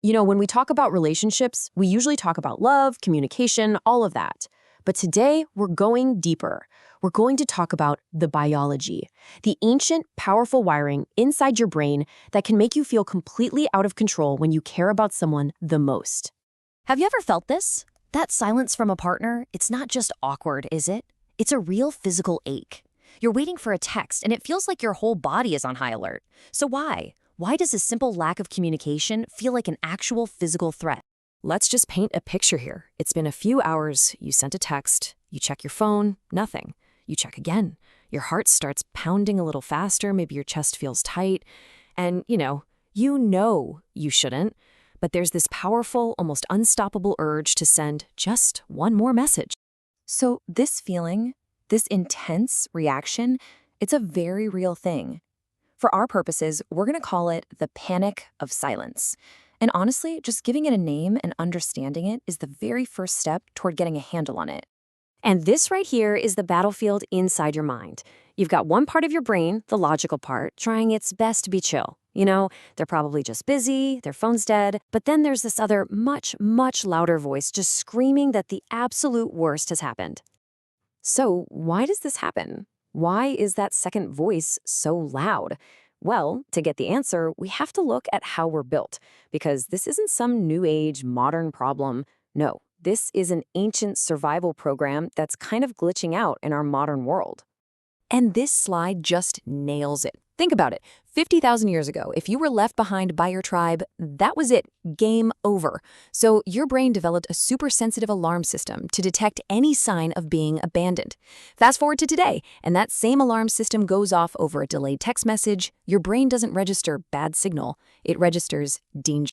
When we talk about relationships, we usually talk about love, communication, all of that. But today, we're going deeper. We're going to talk about the biology, the ancient, powerful wiring inside your brain that can make you feel completely out of control when you care about someone the most. Have you ever felt this? That silence from a partner, it's not just awkward, is it? It's a real physical ache. You're waiting for a text and it feels like your whole body is on high alert. So why? Why does a simple lack of communication feel like an actual physical threat? Let's just paint a picture here. It's been a few hours, you sent a text, you check your phone, nothing. You check again. Your heart starts pounding a little faster, maybe your chest feels tight. And, you shouldn't, but there's this powerful, almost unstoppable urge to send just one more message. So this feeling, this intense reaction, it's a very real thing. For our purposes, we're going to call it the panic of silence. And honestly, just giving it a name and understanding it is the very first step toward getting a handle on it. And this right here is the battlefield inside your mind. You've got one part of your brain, the logical part, trying its best to be chill. They're probably just busy, their phone's dead. But then there's this other much, much louder voice just screaming that the absolute worst has happened. So why does this happen? Why is that second voice so loud? Well, to get the answer, we have to look at how we're built, because this isn't some new age, modern problem. No, this is an ancient survival program that's kind of glitching out in our modern world. And this slide just nails it. Think about it. 50,000 years ago, if you were left behind by your tribe, that was it. Game over. So your brain developed a super sensitive alarm system to detect any sign of being abandoned. Fast forward to today, and that same alarm system goes off over a delayed text message. Your brain doesn't register bad signal. It registers danger.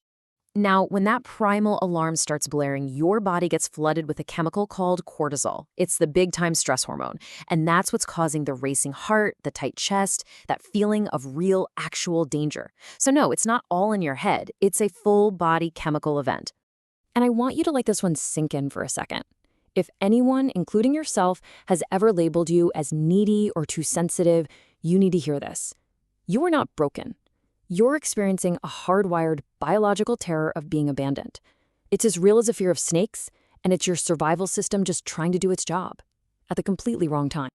Now, when that primal alarm starts blaring, your body gets flooded with a chemical called cortisol. It's the big-time stress hormone, and that's what's causing the racing heart, the tight chest, that feeling of real, actual danger. So no, it's not all in your head. It's a full-body chemical event. And I want you to let this one sink in for a second. If anyone, including yourself, has ever labeled you as needy or too sensitive, you need to hear this. You are not broken. You're experiencing a hardwired biological terror of being abandoned. It's as real as a fear of snakes, and it's your survival system just trying to do its job at the completely wrong time.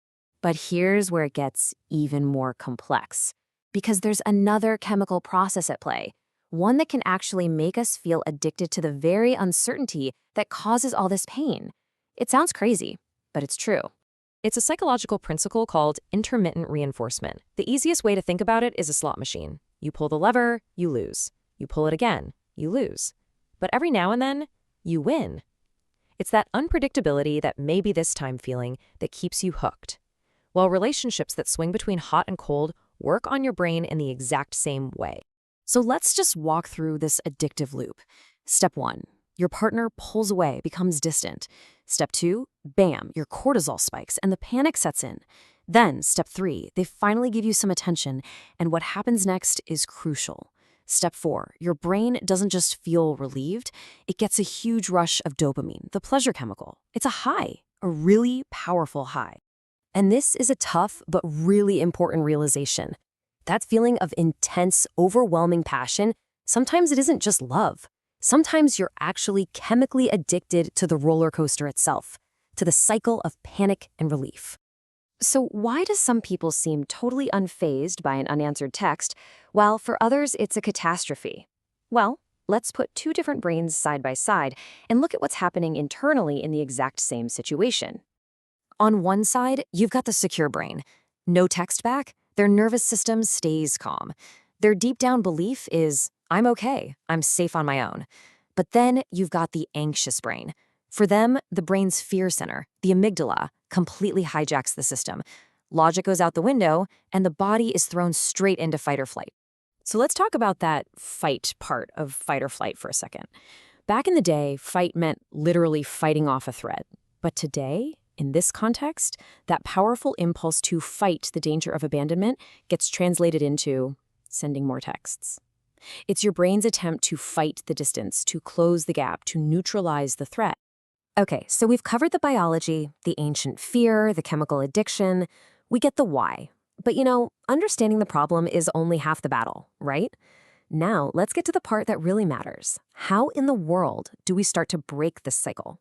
But here's where it gets even more complex, because there's another chemical process at play, one that can actually make us feel addicted to the very uncertainty that causes all this pain. It sounds crazy, but it's true. It's a psychological principle called intermittent reinforcement. The easiest way to think about it is a slot machine. You pull the lever, you lose. You pull it again, you lose. But every now and then, you win. It's that unpredictability, that maybe this time feeling, that keeps you hooked. While relationships that swing between hot and cold work on your brain in the exact same way. So let's just walk through this addictive loop. Step 1, your partner pulls away, becomes distant. Step 2, bam, your cortisol spikes and the panic sets in. Then, step 3, they finally give you some attention, and what happens next is crucial. Step 4, your brain doesn't just feel relieved, it gets a huge rush of dopamine, the pleasure chemical. It's a high, a really powerful high. And this is a tough but really important realization. That feeling of intense, overwhelming passion, sometimes it isn't just love. Sometimes you're actually chemically addicted to the roller coaster itself, to the cycle of panic and relief. So why do some people seem totally unfazed by an unanswered text, while for others it's a catastrophe? Well, let's put two different brains side by side and look at what's happening internally in the exact same situation. On one side, you've got the secure brain. No text back, their nervous system stays calm. Their deep down belief is, I'm okay, I'm safe on my own. But then you've got the anxious brain. For them, the brain's fear center, the amygdala, completely hijacks the system. Logic goes out the window, and the body is thrown straight into fight or flight. So let's talk about that fight part of fight or flight for a second. Back in the day, fight meant literally fighting off a threat. But today, in this context, that powerful impulse to fight the danger of abandonment gets translated into sending more texts. It's your brain's attempt to fight the distance, to close the gap, to neutralize the threat. Okay, so we've covered the biology, the ancient fear, the chemical addiction. We get the why. But understanding the problem is only half the battle, right? Now, let's get to the part that really matters. How in the world do we start to break this cycle?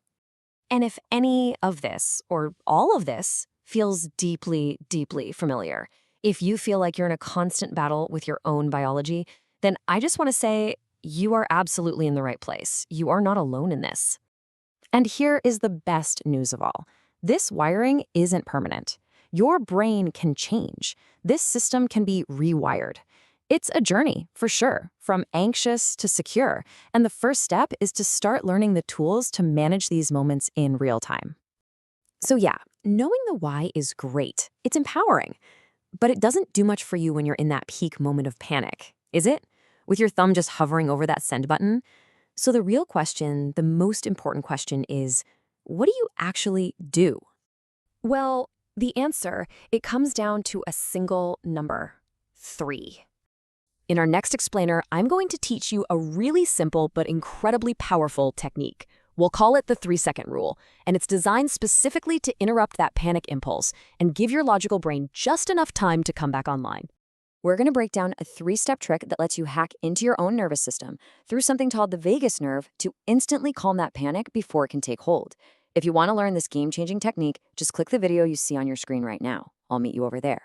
And if any of this, or all of this, feels deeply, deeply familiar, if you feel like you're in a constant battle with your own biology, then I just want to say you are absolutely in the right place. You are not alone in this. And here is the best news of all. This wiring isn't permanent. Your brain can change. This system can be rewired. It's a journey, for sure, from anxious to secure. And the first step is to start learning the tools to manage these moments in real time. So yeah, knowing the why is great. It's empowering. But it doesn't do much for you when you're in that peak moment of panic, is it? With your thumb just hovering over that send button? So the real question, the most important question is, what do you actually do? Well, the answer, it comes down to a single number, 3. In our next explainer, I'm going to teach you a really simple but incredibly powerful technique. We'll call it the 3-second rule, and it's designed specifically to interrupt that panic impulse and give your logical brain just enough time to come back online. We're going to break down a 3-step trick that lets you hack into your own nervous system through something called the vagus nerve to instantly calm that panic before it can take hold. If you want to learn this game-changing technique, just click the video you see on your screen right now. I'll meet you over there.